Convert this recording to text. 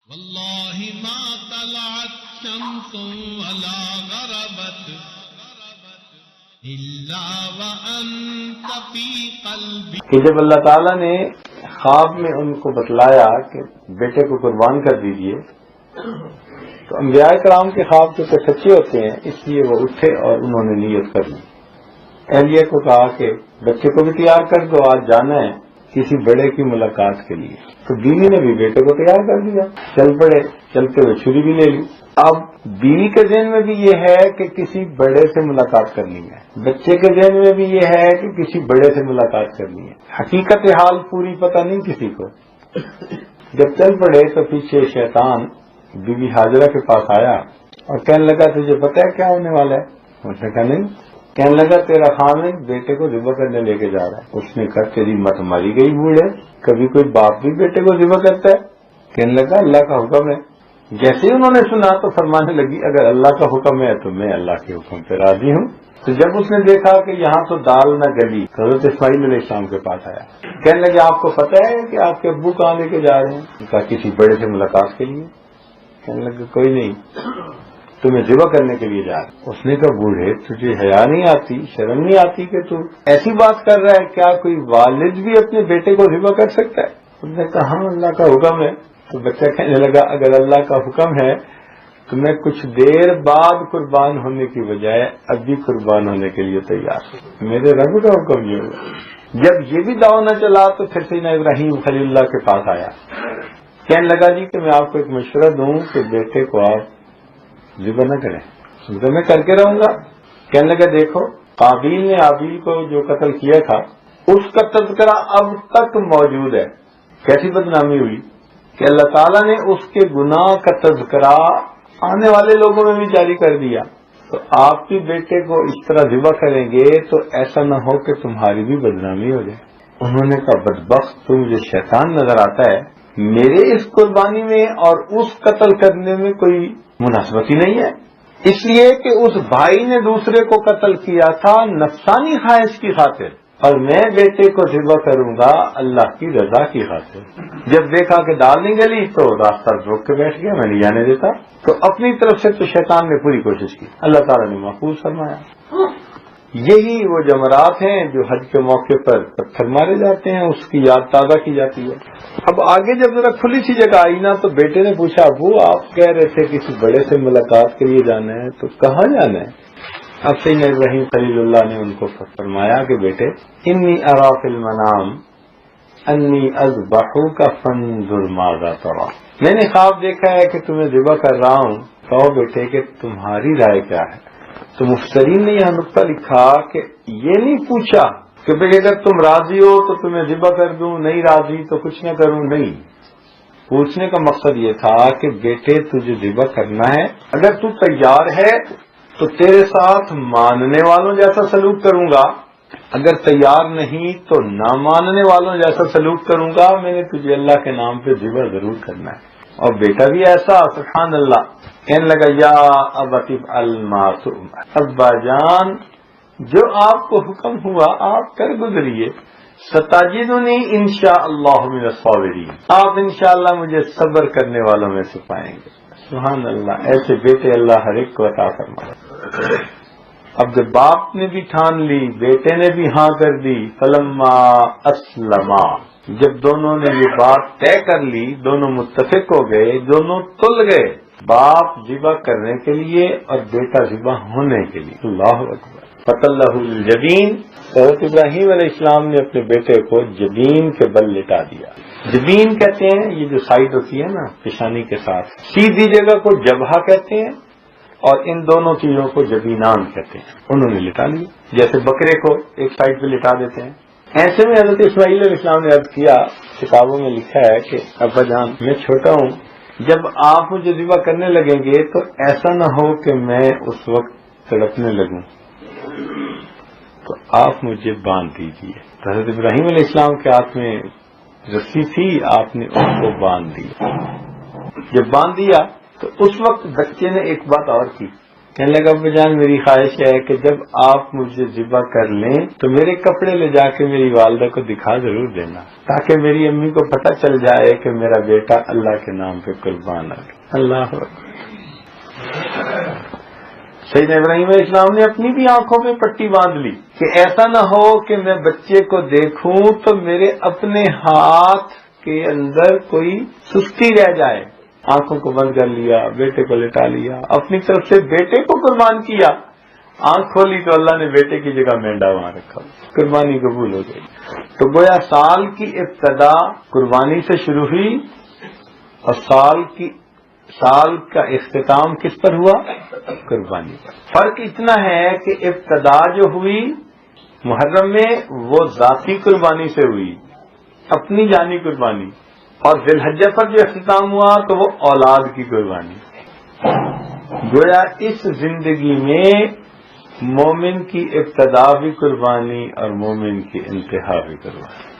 واللہ ما طلعت شمس ولا غربت الا وانت فی قلبی. کہ جب اللہ تعالیٰ نے خواب میں ان کو بتلایا کہ بیٹے کو قربان کر دیجئے تو انبیاء کرام کے خواب تو سچے ہوتے ہیں، اس لیے وہ اٹھے اور انہوں نے نیت کر لی. اہلیہ کو کہا کہ بچے کو بھی تیار کر دو، آج جانا ہے کسی بڑے کی ملاقات کے لیے. تو بیوی نے بھی بیٹے کو تیار کر دیا، چل پڑے. چلتے ہوئے چھری بھی لے لی. اب بیوی کے ذہن میں بھی یہ ہے کہ کسی بڑے سے ملاقات کرنی ہے، بچے کے ذہن میں بھی یہ ہے کہ کسی بڑے سے ملاقات کرنی ہے. حقیقت حال پوری پتہ نہیں کسی کو. جب چل پڑے تو پیچھے شیطان بیوی حاجرہ کے پاس آیا اور کہنے لگا تجھے پتہ ہے کیا ہونے والا ہے؟ اس نے کہا نہیں. کہنے لگا تیرا خامد بیٹے کو ذبح کرنے لے کے جا رہا ہے. اس نے کہا تیری مت ماری گئی بوڑھے، کبھی کوئی باپ بھی بیٹے کو ذبح کرتا ہے؟ کہنے لگا اللہ کا حکم ہے. جیسے ہی انہوں نے سنا تو فرمانے لگی اگر اللہ کا حکم ہے تو میں اللہ کے حکم پہ راضی ہوں. تو جب اس نے دیکھا کہ یہاں تو دال نہ گلی، حضرت اسماعیل علیہ السلام کے پاس آیا. کہنے لگے آپ کو پتہ ہے کہ آپ کے ابو کہاں لے کے جا رہے ہیں؟ کہا کسی بڑے سے ملاقات کے لیے. کہنے لگے کوئی نہیں، تمہیں ذبح کرنے کے لیے جا رہا. اس نے کہا بوڑھے تجھے حیا نہیں آتی، شرم نہیں آتی کہ تو ایسی بات کر رہا ہے؟ کیا کوئی والد بھی اپنے بیٹے کو ذبح کر سکتا ہے؟ اس نے کہا ہاں اللہ کا حکم ہے. تو بچہ کہنے لگا اگر اللہ کا حکم ہے تو میں کچھ دیر بعد قربان ہونے کی بجائے ابھی قربان ہونے کے لیے تیار ہوں، میرے رب کا حکم یہ ہوا. جب یہ بھی داؤ نہ چلا تو پھر سیدنا ابراہیم خلیل اللہ کے پاس آیا. کہنے لگا جی کہ میں آپ کو ایک مشورہ دوں کہ بیٹے کو آپ ذبح نہ کریں، ذبح میں کر کے رہوں گا. کہنے لگا دیکھو قابیل نے حابیل کو جو قتل کیا تھا اس کا تذکرہ اب تک موجود ہے. کیسی بدنامی ہوئی کہ اللہ تعالیٰ نے اس کے گناہ کا تذکرہ آنے والے لوگوں میں بھی جاری کر دیا. تو آپ بھی بیٹے کو اس طرح ذبح کریں گے تو ایسا نہ ہو کہ تمہاری بھی بدنامی ہو جائے. انہوں نے کہا بدبخت تو مجھے شیطان نظر آتا ہے، میرے اس قربانی میں اور اس قتل کرنے میں کوئی مناسبت ہی نہیں ہے. اس لیے کہ اس بھائی نے دوسرے کو قتل کیا تھا نفسانی خواہش کی خاطر، اور میں بیٹے کو ذبح کروں گا اللہ کی رضا کی خاطر. جب دیکھا کہ دال نہیں گلی تو راستہ روک کے بیٹھ گیا، میں نہیں جانے دیتا. تو اپنی طرف سے تو شیطان نے پوری کوشش کی، اللہ تعالیٰ نے محفوظ فرمایا. یہی وہ جمرات ہیں جو حج کے موقع پر پتھر مارے جاتے ہیں، اس کی یاد تازہ کی جاتی ہے. اب آگے جب ذرا کھلی سی جگہ آئی نا تو بیٹے نے پوچھا ابو آپ کہہ رہے تھے کسی بڑے سے ملاقات کے لیے جانا ہے، تو کہاں جانا ہے؟ اب سیدنا ابراہیم خلیل اللہ نے ان کو فرمایا کہ بیٹے انی ارا فی المنام انی اذبحک فانظر ماذا تری. میں نے خواب دیکھا ہے کہ تمہیں ذبح کر رہا ہوں، کہو بیٹے کہ تمہاری رائے کیا ہے. تو مفسرین نے یہاں نقطہ لکھا کہ یہ نہیں پوچھا کہ بھئی اگر تم راضی ہو تو تمہیں ذبح کر دوں، نہیں راضی تو کچھ نہ کروں. نہیں، پوچھنے کا مقصد یہ تھا کہ بیٹے تجھے ذبح کرنا ہے، اگر تو تیار ہے تو تیرے ساتھ ماننے والوں جیسا سلوک کروں گا، اگر تیار نہیں تو نہ ماننے والوں جیسا سلوک کروں گا. میں نے تجھے اللہ کے نام پہ ذبح ضرور کرنا ہے. اور بیٹا بھی ایسا سبحان اللہ کہنے لگا یا ابت افعل ما تؤمر، ابا جان جو آپ کو حکم ہوا آپ کر گزریے. ستجدنی انشاءاللہ من الصابرین، آپ انشاءاللہ مجھے صبر کرنے والوں میں سے پائیں گے. سبحان اللہ، ایسے بیٹے اللہ ہر ایک کو عطا فرمائے. اب جب باپ نے بھی ٹھان لی، بیٹے نے بھی ہاں کر دی. فلما اسلما، جب دونوں نے یہ بات طے کر لی، دونوں متفق ہو گئے، دونوں تل گئے، باپ ذبح کرنے کے لیے اور بیٹا ذبح ہونے کے لیے. اللہ اکبر. فَتَلَّهُ الْجَبِينَ، حضرت ابراہیم علیہ السلام نے اپنے بیٹے کو جبین کے بل لٹا دیا. جبین کہتے ہیں یہ جو سائڈ ہوتی ہے نا پیشانی کے ساتھ، سیدھی جگہ کو جبہہ کہتے ہیں اور ان دونوں چیزوں کو جبینان کہتے ہیں. انہوں نے لٹا لی جیسے بکرے کو ایک سائڈ پہ لٹا دیتے ہیں. ایسے میں حضرت اسماعیل علیہ السلام نے عرض کیا، کتابوں میں لکھا ہے کہ ابا جان میں چھوٹا ہوں، جب آپ مجھے ذبح کرنے لگیں گے تو ایسا نہ ہو کہ میں اس وقت تڑپنے لگوں، تو آپ مجھے باندھ دیجیے. حضرت ابراہیم علیہ السلام کے ہاتھ میں رسی تھی، آپ نے اس کو باندھ دیا. جب باندھ دیا تو اس وقت بچے نے ایک بات اور کی کہنے لگا ابا جان میری خواہش ہے کہ جب آپ مجھے ذبح کر لیں تو میرے کپڑے لے جا کے میری والدہ کو دکھا ضرور دینا تاکہ میری امی کو پتہ چل جائے کہ میرا بیٹا اللہ کے نام پہ قربان ہے. اللہ سیدنا ابراہیم علیہ السلام نے اپنی بھی آنکھوں میں پٹی باندھ لی کہ ایسا نہ ہو کہ میں بچے کو دیکھوں تو میرے اپنے ہاتھ کے اندر کوئی سستی رہ جائے. آنکھوں کو بند کر لیا, بیٹے کو لٹا لیا, اپنی طرف سے بیٹے کو قربان کیا. آنکھ کھولی تو اللہ نے بیٹے کی جگہ مینڈا وہاں رکھا, قربانی قبول ہو گئی. تو گویا سال کی ابتدا قربانی سے شروع ہوئی اور سال کا اختتام کس پر ہوا؟ قربانی پر. فرق اتنا ہے کہ ابتدا جو ہوئی محرم میں وہ ذاتی قربانی سے ہوئی, اپنی جانی قربانی, اور ذی الحجہ پر جو اختتام ہوا تو وہ اولاد کی قربانی. گویا اس زندگی میں مومن کی ابتدا بھی قربانی اور مومن کی انتہا بھی قربانی.